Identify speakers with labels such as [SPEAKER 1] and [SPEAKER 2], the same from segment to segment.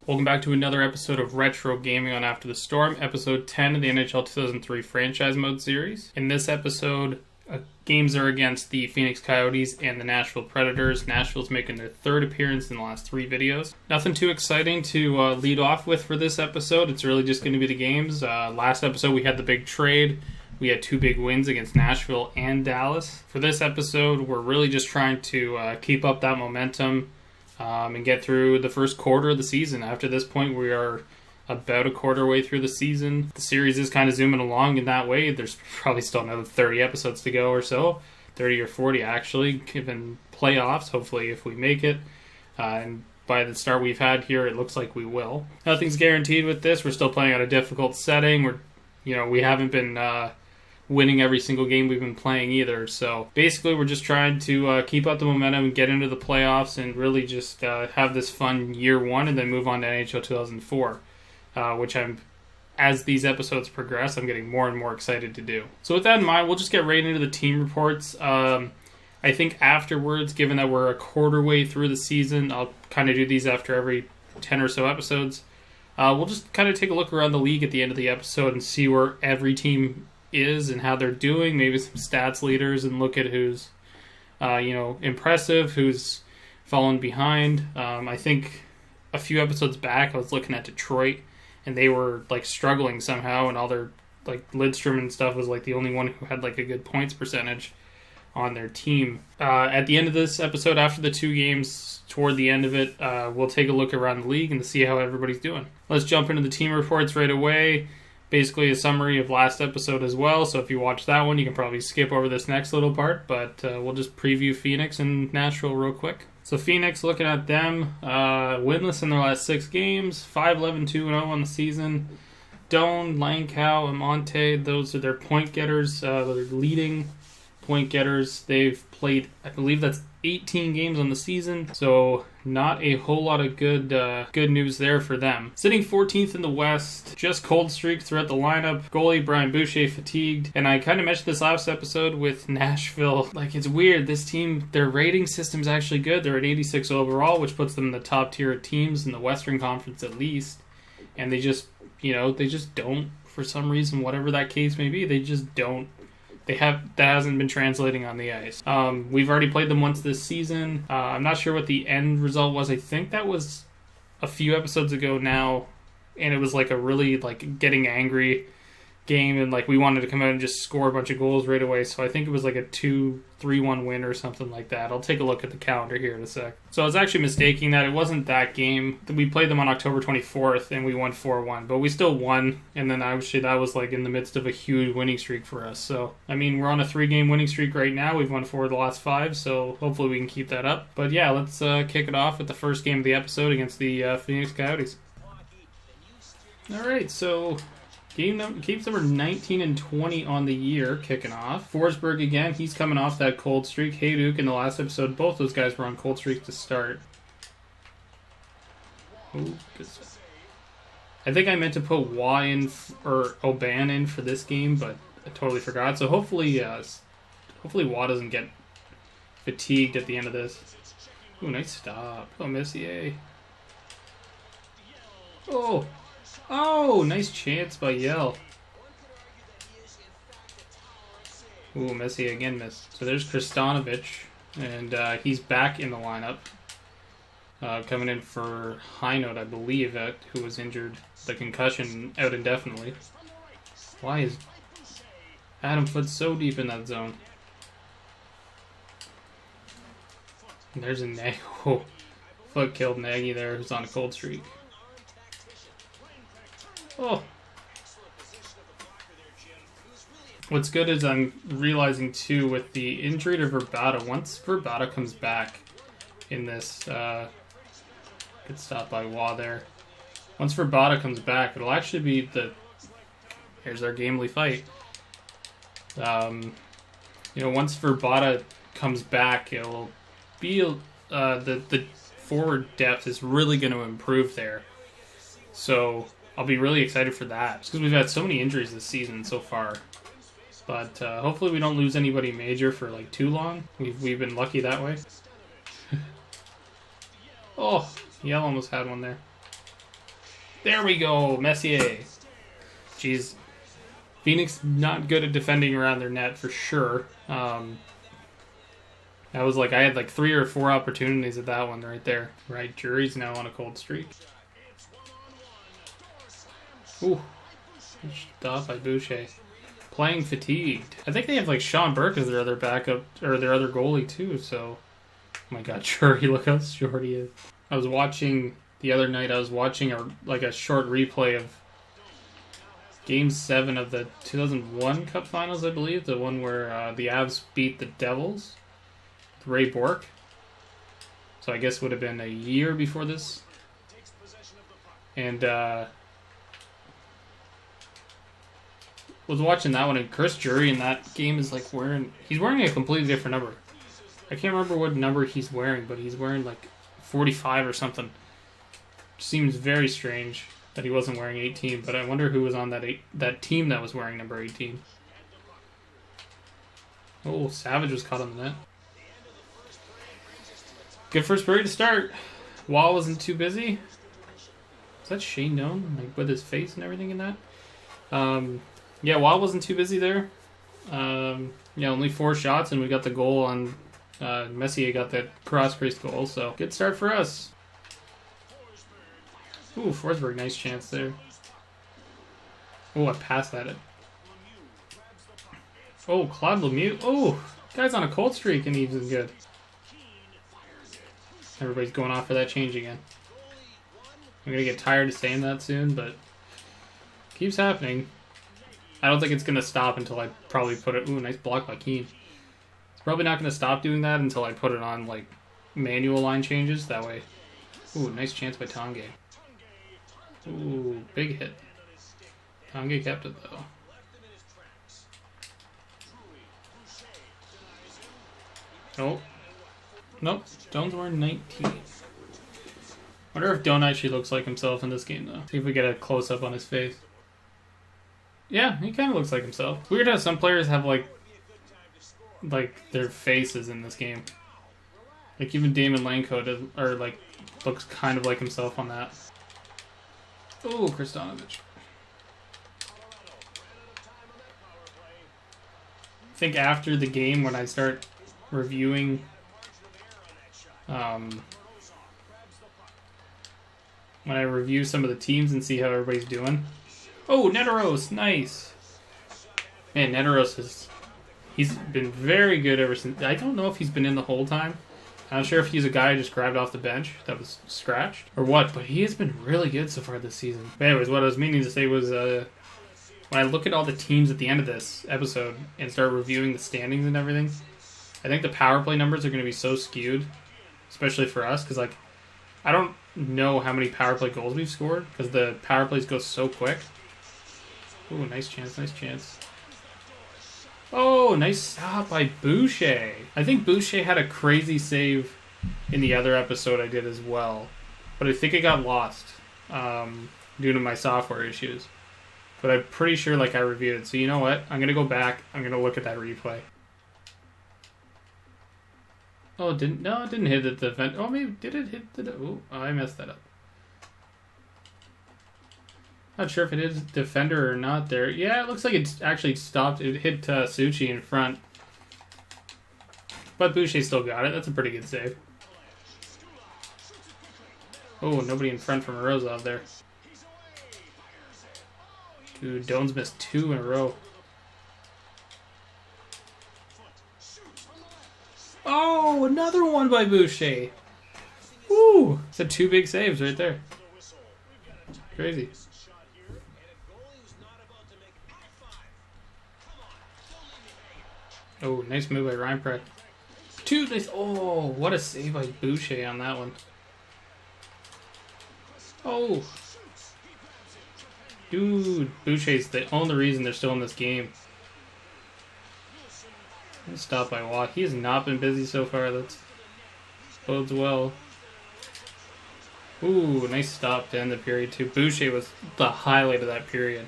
[SPEAKER 1] Welcome back to another episode of Retro Gaming on After the Storm, episode 10 of the NHL 2003 Franchise Mode series. In this episode, games are against the Phoenix Coyotes and the Nashville Predators. Nashville's making their third appearance in the last 3 videos. Nothing too exciting to lead off with for this episode. It's really just going to be the games. Last episode we had the big trade. We had 2 big wins against Nashville and Dallas. For this episode, we're really just trying to keep up that momentum and get through the first quarter of the season. After this point, we are about a quarter way through the season. The series is kind of zooming along in that way. There's probably still another 30 episodes to go or so. 30 or 40 actually, given playoffs, hopefully if we make it. And by the start we've had here, it looks like we will. Nothing's guaranteed with this. We're still playing at a difficult setting. We haven't been winning every single game we've been playing either. So basically we're just trying to keep up the momentum and get into the playoffs and really just have this fun year one and then move on to NHL 2004, which as these episodes progress, I'm getting more and more excited to do. So with that in mind, we'll just get right into the team reports. I think afterwards, given that we're a quarter way through the season, I'll kind of do these after every 10 or so episodes. We'll just kind of take a look around the league at the end of the episode and see where every team is and how they're doing, maybe some stats leaders, and look at who's impressive, who's fallen behind. I think a few episodes back I was looking at Detroit and they were struggling somehow, and all their Lidstrom and stuff was the only one who had a good points percentage on their team. At the end of this episode, after the 2 games, toward the end of it, we'll take a look around the league and see how everybody's doing. Let's jump into the team reports right away. Basically a summary of last episode as well, so if you watch that one, you can probably skip over this next little part, but we'll just preview Phoenix and Nashville real quick. So Phoenix, looking at them, winless in their last 6 games, 5-11-2-0 on the season. Doan, Langkow, Amante, those are their point getters, their leading point getters. They've played, I believe that's 18 games on the season, so not a whole lot of good news there for them. Sitting 14th in the West, just cold streaks throughout the lineup. Goalie Brian Boucher fatigued, and I kind of mentioned this last episode with Nashville. It's weird, this team, their rating system's actually good. They're at 86 overall, which puts them in the top tier of teams in the Western Conference at least, and they just don't, for some reason, whatever that case may be, they just don't. That hasn't been translating on the ice. We've already played them once this season. I'm not sure what the end result was. I think that was a few episodes ago now, and it was a really getting angry game, and we wanted to come out and just score a bunch of goals right away. So I think it was a 2-3-1 win or something like that. I'll take a look at the calendar here in a sec. So I was actually mistaking that. It wasn't that game. We played them on October 24th and we won 4-1, but we still won. And then actually that was in the midst of a huge winning streak for us. So we're on a 3-game winning streak right now. We've won 4 of the last 5, so hopefully we can keep that up. But yeah, let's kick it off with the first game of the episode against the Phoenix Coyotes. Alright, so games number 19 and 20 on the year, kicking off. Forsberg again, he's coming off that cold streak. Hayduk in the last episode, both those guys were on cold streaks to start. Ooh, good stuff. I think I meant to put Y in, or Oban in for this game, but I totally forgot. So hopefully Y doesn't get fatigued at the end of this. Ooh, nice stop. Oh, Messier. Oh, nice chance by Yell. Ooh, Messier again missed. So there's Kristanovich, and he's back in the lineup. Coming in for Hinote, I believe, who was injured. The concussion out indefinitely. Why is Adam Foote so deep in that zone? And there's a Nagy. Oh, Foote killed Nagy there, who's on a cold streak. Oh. What's good is I'm realizing, too, with the injury to Verbata, once Verbata comes back in this, good stop by Waugh there. Once Verbata comes back, it'll actually be here's our gamely fight. Once Verbata comes back, it'll be, the forward depth is really going to improve there. So I'll be really excited for that, just because we've had so many injuries this season so far. But hopefully we don't lose anybody major for too long. We've been lucky that way. Oh, Yell almost had one there. There we go, Messier. Jeez. Phoenix not good at defending around their net for sure. I had like 3 or 4 opportunities at that one right there. Right, Jury's now on a cold streak. Ooh. Stop by Boucher. Playing fatigued. I think they have like Sean Burke as their other backup, or their other goalie too, so. Oh my god, Jury, look how short he is. The other night I was watching a short replay of Game 7 of the 2001 Cup Finals, I believe. The one where the Avs beat the Devils. With Ray Bourque. So I guess it would have been a year before this. And was watching that one, and Chris Jury in that game is like he's wearing a completely different number. I can't remember what number he's wearing, but he's wearing like 45 or something. Seems very strange that he wasn't wearing 18, but I wonder who was on that team that was wearing number 18. Oh, Savage was caught on the net. Good first period to start. Wall wasn't too busy. Is that Shane Doan? Like with his face and everything in that? Yeah, Wall wasn't too busy there. Yeah, only 4 shots, and we got the goal on Messier got that cross-crease goal, so good start for us. Ooh, Forsberg, nice chance there. Oh, I passed at it. Oh, Claude Lemieux. Oh, guy's on a cold streak and he's good. Everybody's going off for that change again. I'm going to get tired of saying that soon, but keeps happening. I don't think it's going to stop until I probably put it... Ooh, nice block by Keane. It's probably not going to stop doing that until I put it on, like, manual line changes. That way. Ooh, nice chance by Tanguay. Ooh, big hit. Tanguay kept it, though. Oh. Nope. Stone's wearing 19. Wonder if Doan actually looks like himself in this game, though. See if we get a close-up on his face. Yeah, he kind of looks like himself. Weird how some players have, like their faces in this game. Like, even Damon Langko looks kind of like himself on that. Oh, Kristanovich. I think after the game, when I start reviewing when I review some of the teams and see how everybody's doing. Oh, Neteros, nice. Man, Neteros he's been very good ever since. I don't know if he's been in the whole time. I'm not sure if he's a guy I just grabbed off the bench that was scratched or what, but he has been really good so far this season. But anyways, what I was meaning to say was when I look at all the teams at the end of this episode and start reviewing the standings and everything, I think the power play numbers are going to be so skewed, especially for us, because like I don't know how many power play goals we've scored because the power plays go so quick. Ooh, nice chance, nice chance. Oh, nice stop by Boucher. I think Boucher had a crazy save in the other episode I did as well, but I think it got lost due to my software issues. But I'm pretty sure I reviewed it. So you know what? I'm going to go back. I'm going to look at that replay. Oh, it didn't hit the defense. Oh, maybe did it hit the... Oh, I messed that up. Not sure if it is defender or not there. Yeah, it looks like it actually stopped. It hit Suchi in front. But Boucher still got it. That's a pretty good save. Oh, nobody in front from Morozov there. Dude, Doan's missed 2 in a row. Oh, another one by Boucher. Woo! It's 2 big saves right there. Crazy. Oh, nice move by Reinprecht. 2 nice. Oh, what a save by Boucher on that one. Oh. Dude, Boucher's the only reason they're still in this game. Stop by Watt. He has not been busy so far. That bodes well. Ooh, nice stop to end the period too. Boucher was the highlight of that period.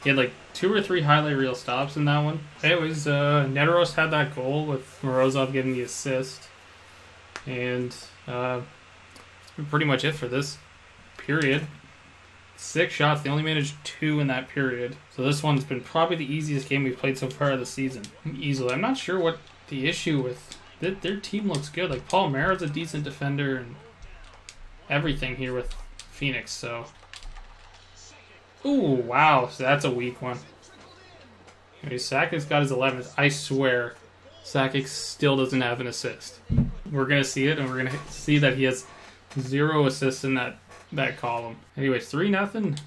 [SPEAKER 1] He had 2 or 3 highlight reel stops in that one. Anyways, Neteros had that goal with Morozov getting the assist. And that's pretty much it for this period. 6 shots. They only managed 2 in that period. So this one's been probably the easiest game we've played so far this season. Easily. I'm not sure what the issue with... Their team looks good. Like, Paul Mara's a decent defender and everything here with Phoenix, so... Ooh, wow. So that's a weak one. Okay, Sakic's got his 11th. I swear, Sakic still doesn't have an assist. We're going to see it, and we're going to see that he has 0 assists in that column. Anyways, 3-0.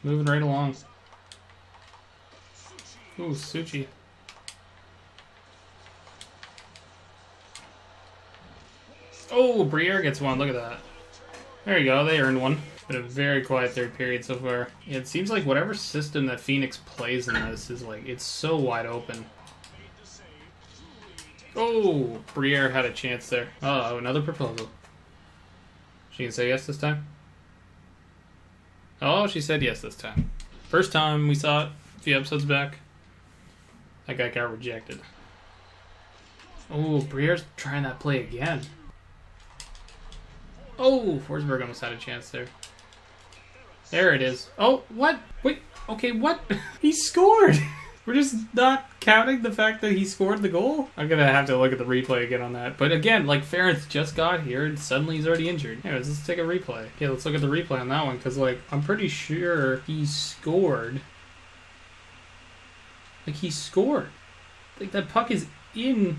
[SPEAKER 1] Moving right along. Ooh, Suchi. Oh, Briere gets one. Look at that. There you go. They earned one. Been a very quiet third period so far. Yeah, it seems like whatever system that Phoenix plays in this is like, it's so wide open. Oh, Briere had a chance there. Oh, another proposal. She can say yes this time? Oh, she said yes this time. First time we saw it a few episodes back. That guy got rejected. Oh, Briere's trying that play again. Oh, Forsberg almost had a chance there. There it is. Oh, what? Wait, okay, what? He scored! We're just not counting the fact that he scored the goal? I'm gonna have to look at the replay again on that. But again, like, Ferentz just got here and suddenly he's already injured. Anyways, let's take a replay. Yeah, let's look at the replay on that one, because, like, I'm pretty sure he scored. Like, he scored. Like, that puck is in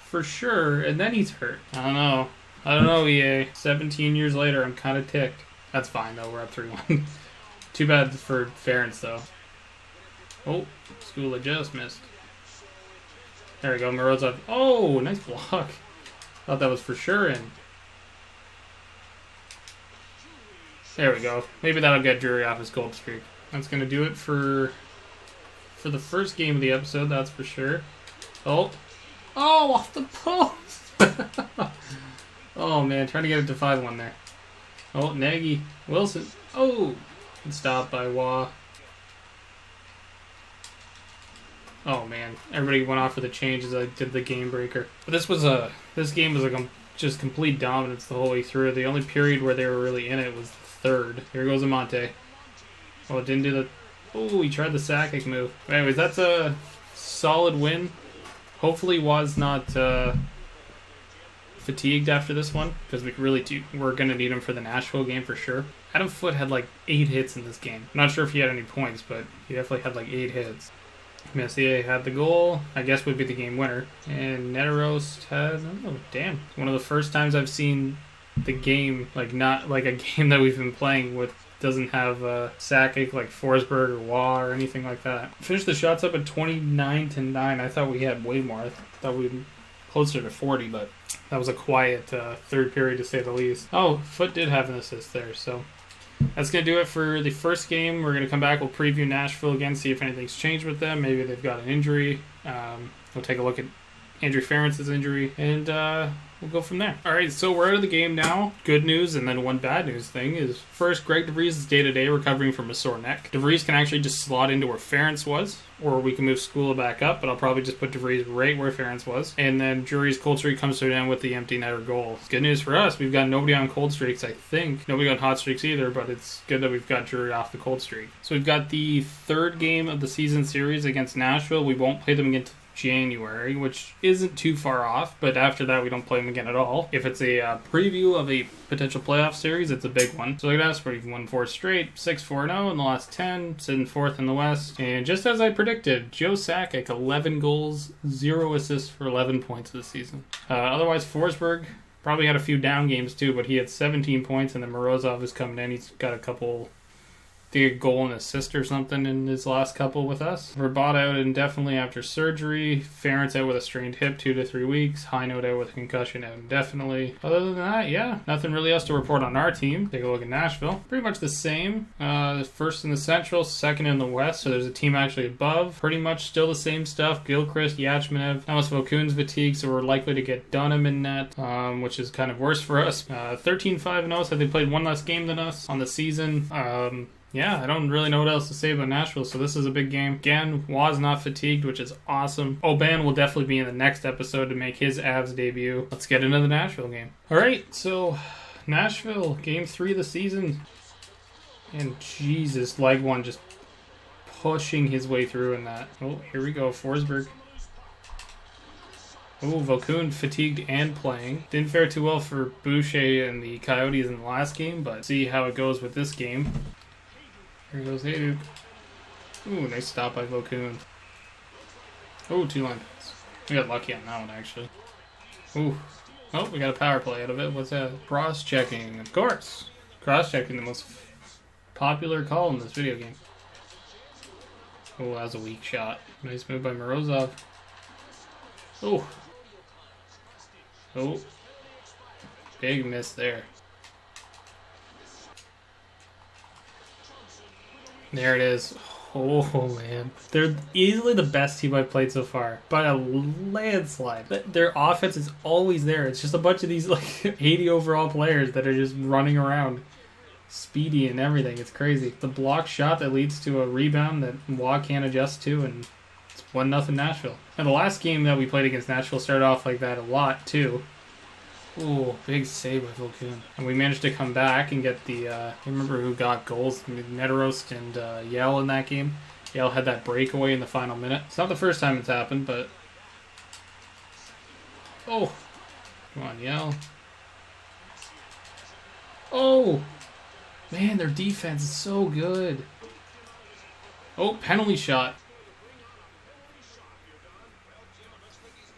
[SPEAKER 1] for sure, and then he's hurt. I don't know, EA. 17 years later, I'm kind of ticked. That's fine, though. We're up 3-1. Too bad for Ferentz, though. Oh, Skula just missed. There we go, Morozov. Oh, nice block. Thought that was for sure in. There we go. Maybe that'll get Drury off his gold streak. That's going to do it for the first game of the episode, that's for sure. Oh, off the post! Oh, man, trying to get it to 5-1 there. Oh, Nagy. Wilson. Oh! And stopped by Wah. Oh, man. Everybody went off for the change as I did the game breaker. But this game was just complete dominance the whole way through. The only period where they were really in it was the third. Here goes Amante. Oh, it didn't do the... Oh, he tried the Sakic move. But anyways, that's a solid win. Hopefully Wah's not... fatigued after this one, because we're going to need him for the Nashville game for sure. Adam Foote had like 8 hits in this game. I'm not sure if he had any points, but he definitely had like 8 hits. Messier had the goal, I guess would be the game winner. And Neterost had, oh damn, one of the first times I've seen the game, like not like a game that we've been playing with doesn't have Sakic like Forsberg or Wah or anything like that. Finished the shots up at 29-9. I thought we had way more. I thought we'd be closer to 40, but that was a quiet third period to say the least. Oh, Foote did have an assist there, so that's going to do it for the first game. We're going to come back, we'll preview Nashville again, see if anything's changed with them. Maybe they've got an injury. We'll take a look at Andrew Ferentz's injury, and we'll go from there. All right, so we're out of the game now. Good news, and then one bad news thing is, first, Greg DeVries is day-to-day recovering from a sore neck. DeVries can actually just slot into where Ferentz was, or we can move Skula back up, but I'll probably just put DeVries right where Ferentz was. And then Drury's cold streak comes to an end with the empty netter goal. Good news for us, we've got nobody on cold streaks, I think. Nobody on hot streaks either, but it's good that we've got Drury off the cold streak. So we've got the third game of the season series against Nashville. We won't play them again January, which isn't too far off, but after that we don't play them again at all. If it's a preview of a potential playoff series, it's a big one. So look at us, we've won 4 straight, 6-4-0 in the last 10, sitting 4th in the West, and just as I predicted, Joe Sakic, 11 goals, 0 assists for 11 points this season. Otherwise, Forsberg probably had a few down games too, but he had 17 points, and then Morozov is coming in, he's got a couple... a goal and assist or something in his last couple with us. We're bought out indefinitely after surgery. Ferentz out with a strained hip, 2 to 3 weeks. Highnote out with a concussion out indefinitely. Other than that, yeah, nothing really else to report on our team. Take a look at Nashville. Pretty much the same. First in the Central, second in the West, so there's a team actually above. Pretty much still the same stuff. Gilchrist, Yachmanev. Amos Vokun's fatigued, so we're likely to get Dunham in net, which is kind of worse for us. 13-5-0, so they played one less game than us on the season. Yeah, I don't really know what else to say about Nashville, so this is a big game. Again, Wah's not fatigued, which is awesome. Oban will definitely be in the next episode to make his Avs debut. Let's get into the Nashville game. Alright, so Nashville, game 3 of the season. And Jesus, leg one just pushing his way through in that. Oh, here we go, Forsberg. Oh, Volkun fatigued and playing. Didn't fare too well for Boucher and the Coyotes in the last game, but see how it goes with this game. Here goes Hayduke. Ooh, nice stop by Volkun. Oh, 2-line pass. We got lucky on that one, actually. Ooh. Oh, we got a power play out of it. What's that? Cross-checking, of course. Cross-checking, the most popular call in this video game. Oh, that was a weak shot. Nice move by Morozov. Oh. Oh. Big miss there. There it is. Oh, man. They're easily the best team I've played so far. By a landslide. Their offense is always there. It's just a bunch of these, like, 80 overall players that are just running around. Speedy and everything. It's crazy. The block shot that leads to a rebound that Waugh can't adjust to, and it's 1-0 Nashville. And the last game that we played against Nashville started off like that a lot, too. Ooh, big save by Volkun. And we managed to come back and get the, I remember who got goals, Nederost and Yell in that game. Yell had that breakaway in the final minute. It's not the first time it's happened, but... Oh! Come on, Yell. Oh! Man, their defense is so good. Oh, penalty shot.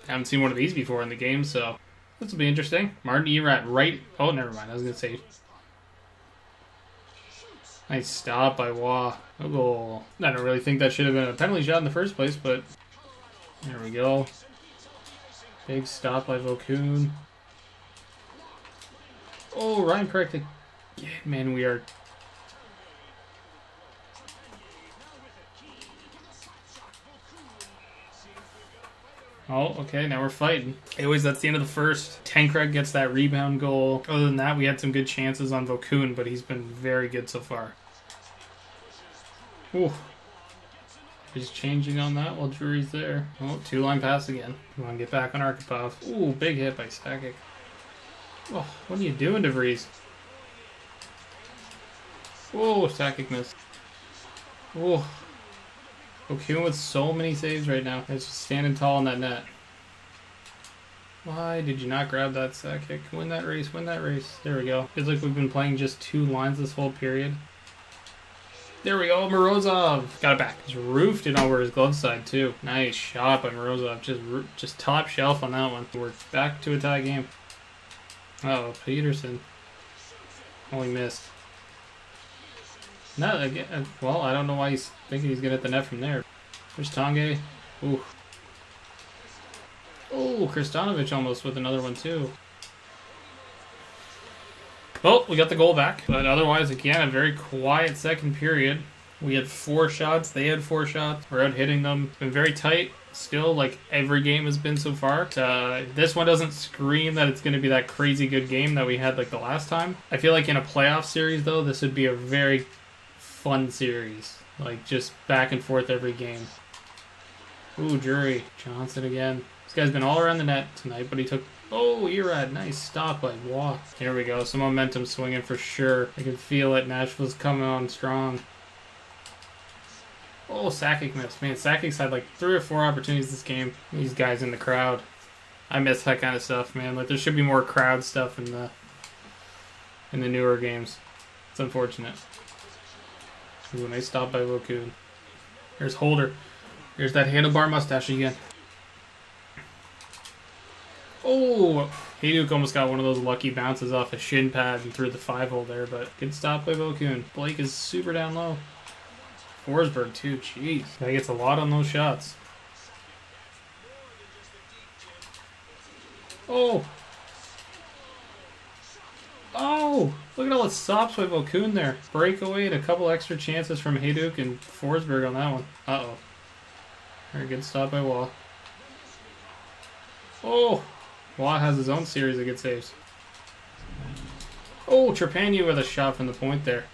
[SPEAKER 1] Haven't seen one of these before in the game, so... This will be interesting. Martin Erat right... Oh, never mind. I was going to say... Nice stop by Waugh. No goal. I don't really think that should have been a penalty shot in the first place, but... There we go. Big stop by Volkun. Oh, Ryan Precht again. Man, we are... Oh, okay, now we're fighting. Anyways, that's the end of the first. Tancred gets that rebound goal. Other than that, we had some good chances on Volkun, but he's been very good so far. Ooh. He's changing on that while Drury's there. Oh, 2-line pass again. Come on, get back on Arkhipov. Ooh, big hit by Sakic. Oh, what are you doing, DeVries? Whoa, Sakic missed. Whoa. Volkun with so many saves right now. It's just standing tall in that net. Why did you not grab that Sakic? Win that race, win that race. There we go. Feels like we've been playing just 2 lines this whole period. There we go, Morozov. Got it back. He's roofed it over his glove side, too. Nice shot by Morozov. Just top shelf on that one. We're back to a tie game. Uh-oh, Peterson. Only missed. No, again, well, I don't know why he's thinking he's going to hit the net from there. There's Tanguay. Ooh. Oh, Kristanovic almost with another one, too. Well, we got the goal back. But otherwise, again, a very quiet second period. We had 4 shots. They had 4 shots. We're out hitting them. It's been very tight. Still, like every game has been so far. This one doesn't scream that it's going to be that crazy good game that we had like the last time. I feel like in a playoff series, though, this would be a very fun series. Like, just back and forth every game. Ooh, Drury. Johnson again. This guy's been all around the net tonight, but he took... Oh, Erad. Nice stop by Waugh. Here we go. Some momentum swinging for sure. I can feel it. Nashville's coming on strong. Oh, Sakic missed. Man, Sakic's had like 3 or 4 opportunities this game. These guys in the crowd. I miss that kind of stuff, man. Like, there should be more crowd stuff in the newer games. It's unfortunate. Ooh, nice stop by Volkun. There's Holder. There's that handlebar mustache again. Oh, Hayduke almost got one of those lucky bounces off a shin pad and threw the 5-hole there, but good stop by Volkun. Blake is super down low. Forsberg too, jeez. That gets a lot on those shots. Oh! Oh! Look at all the stops by Volkun there. Breakaway and a couple extra chances from Hayduke and Forsberg on that one. Uh-oh. Very good stop by Waugh. Oh! Waugh has his own series of good saves. Oh, Trepanier with a shot from the point there.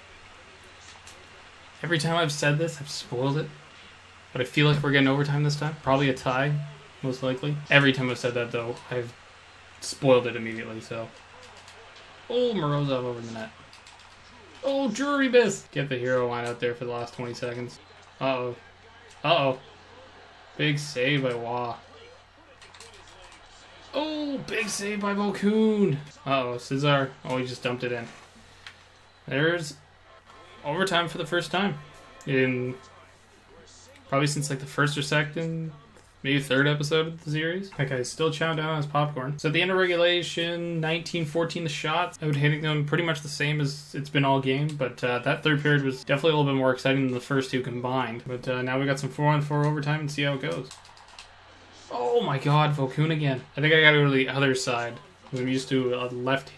[SPEAKER 1] Every time I've said this, I've spoiled it. But I feel like we're getting overtime this time. Probably a tie, most likely. Every time I've said that, though, I've spoiled it immediately, so... Oh, Morozov over the net. Oh, jury miss! Get the hero line out there for the last 20 seconds. Uh-oh. Uh-oh. Big save by Wah. Oh, big save by Volkoon. Uh-oh, Cesar. Oh, he just dumped it in. There's overtime for the first time in probably since like the first or second, maybe third episode of the series. That guy's still chowing down on his popcorn. So at the end of regulation, 19-14 the shots. I would hitting them pretty much the same as it's been all game, but that third period was definitely a little bit more exciting than the first two combined. But now we got some 4-on-4 overtime and see how it goes. Oh my god, Volkoon again. I think I gotta go to the other side. I'm used to a left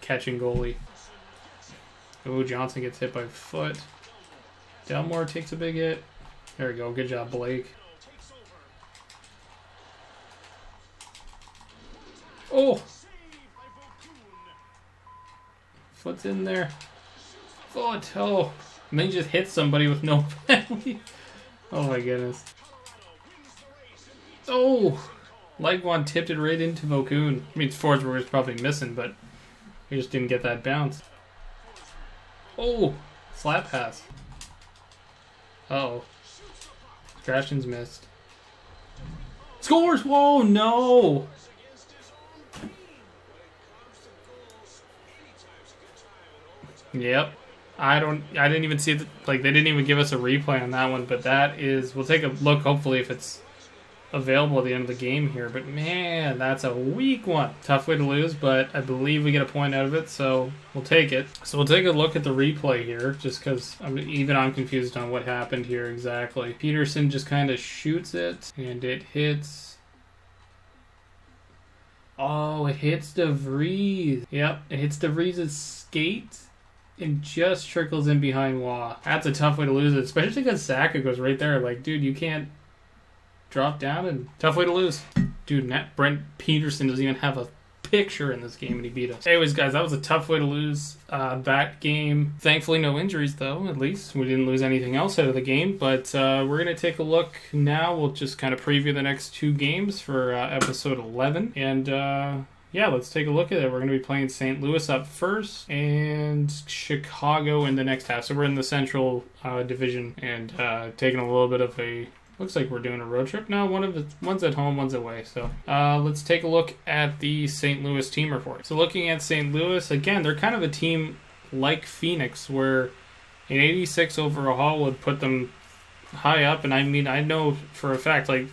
[SPEAKER 1] catching goalie. Oh, Johnson gets hit by foot. Delmore takes a big hit. There we go. Good job, Blake. Oh! Foot's in there. Foot! Oh! And then he just hit somebody with no penalty. Oh my goodness. Oh! Legwand tipped it right into Volkoon. I mean, Forsberg was probably missing, but he just didn't get that bounce. Oh! Slap pass. Uh-oh. Strachan's missed. Scores! Whoa, no! Yep. I didn't even see they didn't even give us a replay on that one, but that is, we'll take a look hopefully if it's available at the end of the game here, but man, that's a weak one. Tough way to lose, but I believe we get a point out of it, so we'll take it. So we'll take a look at the replay here, just because I'm confused on what happened here exactly. Peterson just kind of shoots it, and it hits... Oh, it hits DeVries. Yep, it hits DeVries' skate, and just trickles in behind Wah. That's a tough way to lose it, especially because Saka goes right there. Like, dude, you can't drop down, and tough way to lose. Dude, Brent Peterson doesn't even have a picture in this game, and he beat us. Anyways, guys, that was a tough way to lose that game. Thankfully, no injuries, though, at least. We didn't lose anything else out of the game, but we're going to take a look now. We'll just kind of preview the next two games for episode 11, and yeah, let's take a look at it. We're going to be playing St. Louis up first and Chicago in the next half. So we're in the Central Division and taking a little bit of a... Looks like we're doing a road trip. No, one's at home, one's away. So let's take a look at the St. Louis team report. So looking at St. Louis, again, they're kind of a team like Phoenix where an 86 overall would put them high up. And I mean, I know for a fact, like,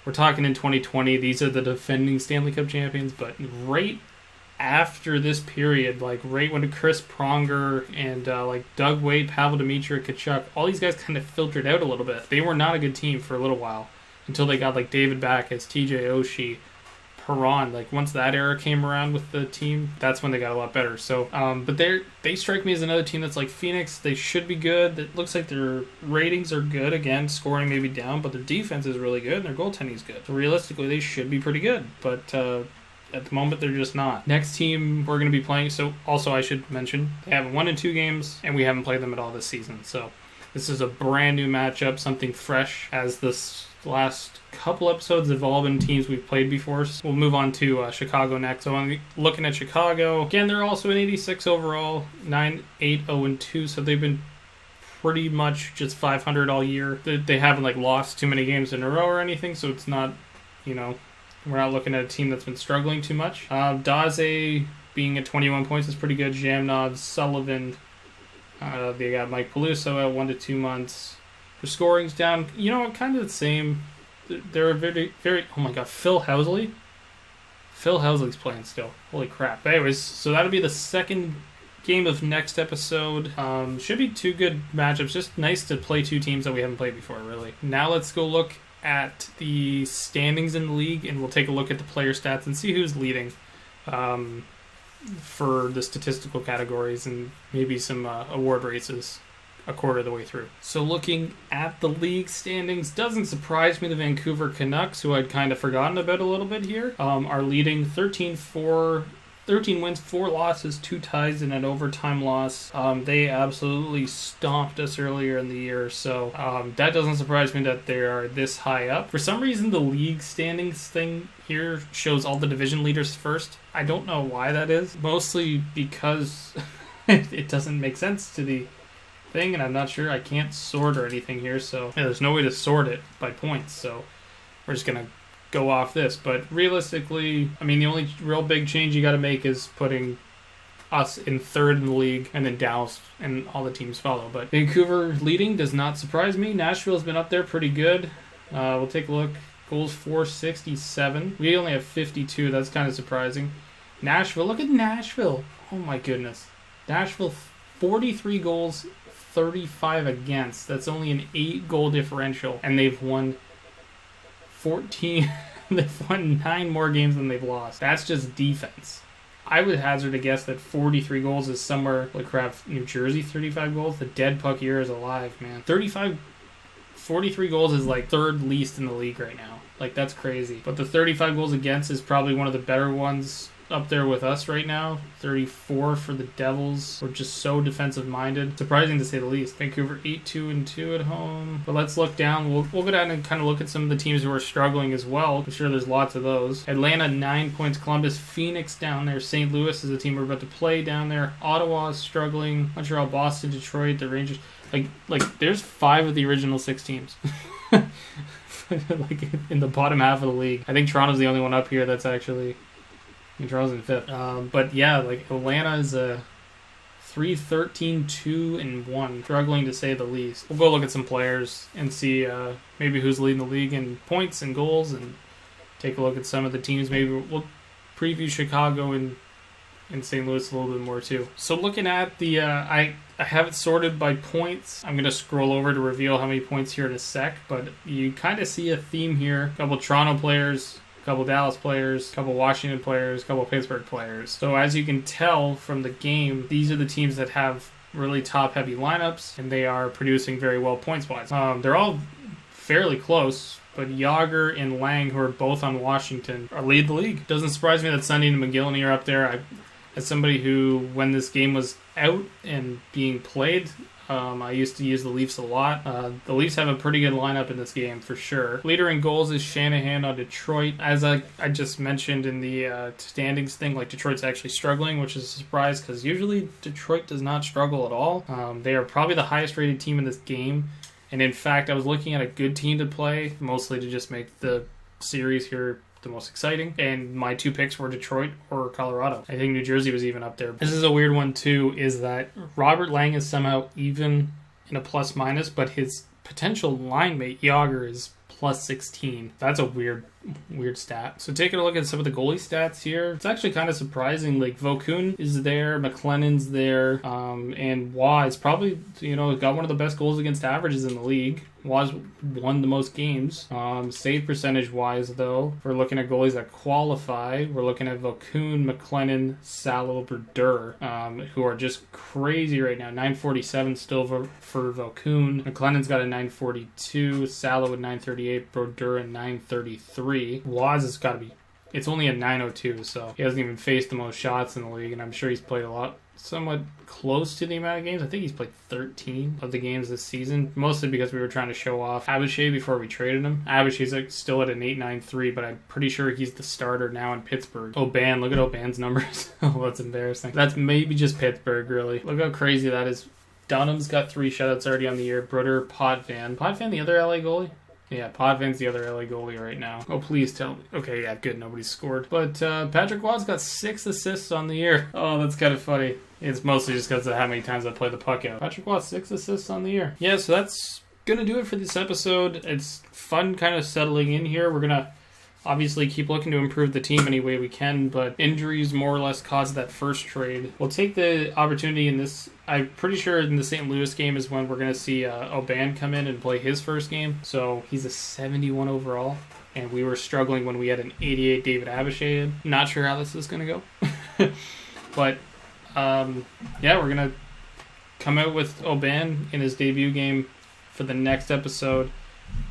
[SPEAKER 1] we're talking in 2020, these are the defending Stanley Cup champions, but right after this period, like right when Chris Pronger and like Doug Wade, Pavel Dmitry, Kachuk, all these guys kind of filtered out a little bit. They were not a good team for a little while until they got like David Backes, TJ Oshie, Perron. Like once that era came around with the team, that's when they got a lot better. So, but they strike me as another team that's like Phoenix. They should be good. It looks like their ratings are good. Again, scoring maybe down, but their defense is really good and their goaltending is good. So realistically, they should be pretty good, but at the moment, they're just not. Next team we're going to be playing, so also I should mention, they have 1 and 2 games, and we haven't played them at all this season. So this is a brand new matchup, something fresh, as this last couple episodes have all been teams we've played before. So we'll move on to Chicago next. So I'm looking at Chicago. Again, they're also an 86 overall, 9-8-0-2, so they've been pretty much just 500 all year. They haven't like lost too many games in a row or anything, so it's not, you know... We're not looking at a team that's been struggling too much. Daze being at 21 points is pretty good. Jamnov, Sullivan. They got Mike Peluso at 1 to 2 months. Their scoring's down. You know, kind of the same. They're very, very... Oh my god, Phil Housley? Phil Housley's playing still. Holy crap. But anyways, so that'll be the second game of next episode. Should be 2 good matchups. Just nice to play 2 teams that we haven't played before, really. Now let's go look at the standings in the league, and we'll take a look at the player stats and see who's leading for the statistical categories and maybe some award races a quarter of the way through. So looking at the league standings, doesn't surprise me the Vancouver Canucks, who I'd kind of forgotten about a little bit here, are leading 13 wins, 4 losses, 2 ties, and an overtime loss. They absolutely stomped us earlier in the year, so that doesn't surprise me that they are this high up. For some reason, the league standings thing here shows all the division leaders first. I don't know why that is. Mostly because it doesn't make sense to the thing, and I'm not sure. I can't sort or anything here, so there's no way to sort it by points, so we're just going to go off this. But realistically, I mean, the only real big change you got to make is putting us in third in the league, and then Dallas and all the teams follow. But Vancouver leading does not surprise me. Nashville's been up there pretty good. We'll take a look. Goals 467. We only have 52. That's kind of surprising. Nashville, look at Nashville. Oh my goodness. Nashville, 43 goals, 35 against. That's only an 8-goal differential, and they've won 14. They've won 9 more games than they've lost. That's just defense. I would hazard a guess that 43 goals is somewhere like New Jersey, 35 goals. The dead puck era is alive, man. 43 goals is like third least in the league right now. Like, that's crazy. But the 35 goals against is probably one of the better ones up there with us right now. 34 for the Devils. We're just so defensive-minded. Surprising to say the least. Vancouver 8-2-2 at home. But let's look down. We'll go down and kind of look at some of the teams who are struggling as well. I'm sure there's lots of those. Atlanta, 9 points. Columbus, Phoenix down there. St. Louis is a team we're about to play down there. Ottawa is struggling. Montreal, Boston, Detroit, the Rangers. Like there's 5 of the original 6 teams. Like in the bottom half of the league. I think Toronto's the only one up here that's actually... Toronto's in 5th. But yeah, like Atlanta is a 3-13-2-1. Struggling to say the least. We'll go look at some players and see maybe who's leading the league in points and goals, and take a look at some of the teams. Maybe we'll preview Chicago and St. Louis a little bit more too. So looking at the... I have it sorted by points. I'm going to scroll over to reveal how many points here in a sec, but you kind of see a theme here. A couple Toronto players, a couple Dallas players, a couple Washington players, a couple Pittsburgh players. So as you can tell from the game, these are the teams that have really top-heavy lineups, and they are producing very well points-wise. They're all fairly close, but Yager and Lang, who are both on Washington, are lead the league. Doesn't surprise me that Sunday and McGillney are up there. As somebody who, when this game was out and being played, I used to use the Leafs a lot. The Leafs have a pretty good lineup in this game, for sure. Leader in goals is Shanahan on Detroit. As I just mentioned in the standings thing, like Detroit's actually struggling, which is a surprise, because usually Detroit does not struggle at all. They are probably the highest rated team in this game. And in fact, I was looking at a good team to play, mostly to just make the series here the most exciting, and my 2 picks were Detroit or Colorado. I think New Jersey was even up there. This is a weird one too, is that Robert Lang is somehow even in a plus-minus, but his potential line mate, Yager, is plus 16. That's a weird stat. So taking a look at some of the goalie stats here, it's actually kind of surprising. Like Vaucoon is there, McLennan's there, and Waugh is probably, got one of the best goals against averages in the league. Waugh's won the most games. Save percentage wise, though, if we're looking at goalies that qualify, we're looking at Vaucoon, McLennan, Salo, Brodeur, who are just crazy right now. 947 still for Vaucoon. McLennan's got a 942, Salo at 938, Brodeur at 933. Waz has got to be... It's only a 902, so he hasn't even faced the most shots in the league, and I'm sure he's played a lot, somewhat close to the amount of games. I think he's played 13 of the games this season, mostly because we were trying to show off Abishai before we traded him. Abishai's still at an 893, but I'm pretty sure he's the starter now in Pittsburgh. Oban, look at Oban's numbers. Oh, that's embarrassing. That's maybe just Pittsburgh, really. Look how crazy that is. Dunham's got 3 shutouts already on the year. Brodeur, Potvin, the other LA goalie? Yeah, Potvin's the other LA goalie right now. Oh, please tell me. Okay, yeah, good. Nobody's scored. But Patrick Watt's got 6 assists on the year. Oh, that's kind of funny. It's mostly just because of how many times I play the puck out. Patrick Watt, 6 assists on the year. Yeah, so that's going to do it for this episode. It's fun kind of settling in here. We're going to obviously keep looking to improve the team any way we can, but injuries more or less caused that first trade. We'll take the opportunity in this. I'm pretty sure in the St. Louis game is when we're going to see Oban come in and play his first game. So he's a 71 overall, and we were struggling when we had an 88 David Abishai in. Not sure how this is going to go. But, yeah, we're going to come out with Oban in his debut game for the next episode.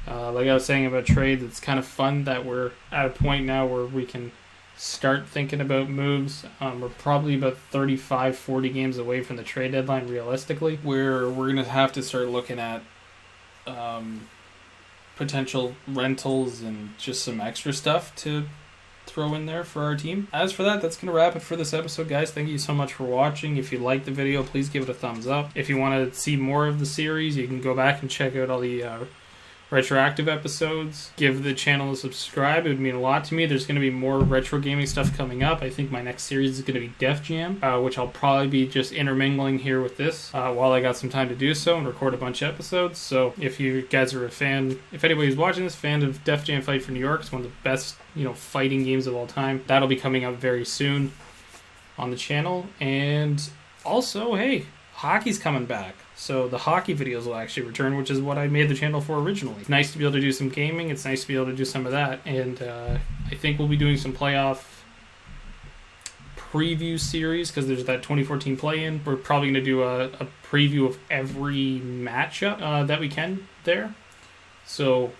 [SPEAKER 1] Like I was saying about trades, it's kind of fun that we're at a point now where we can start thinking about moves. We're probably about 35-40 games away from the trade deadline realistically, where we're going to have to start looking at potential rentals and just some extra stuff to throw in there for our team. As for that, that's going to wrap it for this episode, guys. Thank you so much for watching. If you liked the video, please give it a thumbs up. If you want to see more of the series, you can go back and check out all the retroactive episodes. Give the channel a subscribe. It would mean a lot to me. There's going to be more retro gaming stuff coming up. I think my next series is going to be Def Jam, which I'll probably be just intermingling here with this while I got some time to do so and record a bunch of episodes. So if you guys are a fan, if anybody's watching this, fan of Def Jam Fight for New York, it's one of the best, fighting games of all time. That'll be coming up very soon on the channel. And also, hey, hockey's coming back. So the hockey videos will actually return, which is what I made the channel for originally. It's nice to be able to do some gaming. It's nice to be able to do some of that. And I think we'll be doing some playoff preview series because there's that 2014 play-in. We're probably going to do a preview of every matchup that we can there. So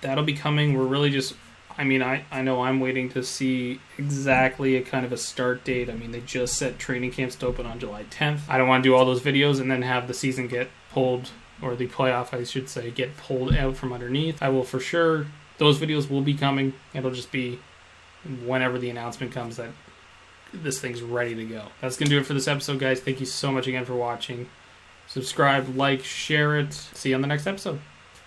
[SPEAKER 1] that'll be coming. We're really just... I know I'm waiting to see exactly a kind of a start date. They just set training camps to open on July 10th. I don't want to do all those videos and then have the season get pulled, or the playoff, I should say, get pulled out from underneath. I will for sure, those videos will be coming. It'll just be whenever the announcement comes that this thing's ready to go. That's going to do it for this episode, guys. Thank you so much again for watching. Subscribe, like, share it. See you on the next episode.